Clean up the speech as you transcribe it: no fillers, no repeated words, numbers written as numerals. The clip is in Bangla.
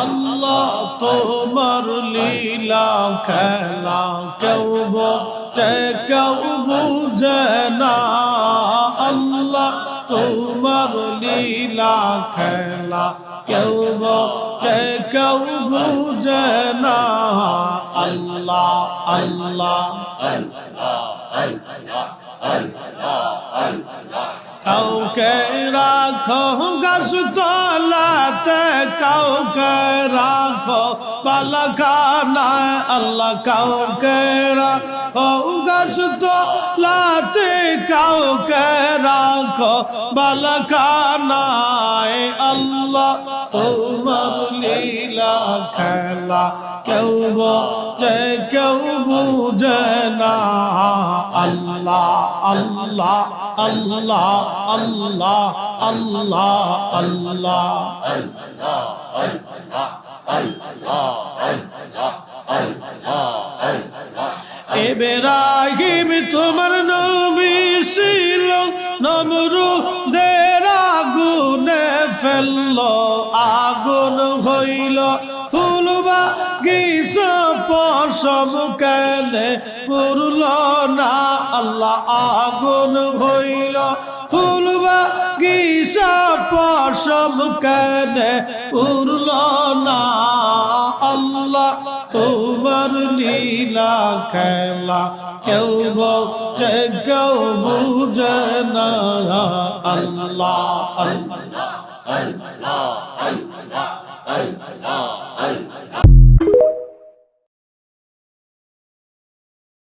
আল্লাহ তোমার লীলা খেলা কেউ বোঝে কেউ বুঝে না। আল্লাহ তোমার লীলা খেলা কেউ বোঝে কেউ বুঝে না। আল্লাহ আল্লাহ কাউকে রাখো গাছ তলাতে, কাউকে রাখো বালাখানায়। আল্লাহ কাউকে রাখো গাছ তলাতে, কাউকে রাখো বালাখানায়। আল্লাহ তোমার লীলা খেলা কেউ বোঝে কেউ বুঝে না। আল্লাহ আল্লাহ আল্লাহ আল্লাহ আল্লাহ আল্লাহ ইব্রাহিম তোমার নবী ছিল, নমরুদের আগুনে ফেলল। আগুন হইল ফুল বাগিচা, পশম কেনে পুরল না। আল্লাহ আগুন হইল ফুল বাগিচা, পশম কেনে পুরল না। আল্লাহ তোমার লীলা খেলা কেউ বোঝে কেউ বুঝে না। আল্লাহ আল্লাহ আল্লাহ আল্লাহ আল্লাহ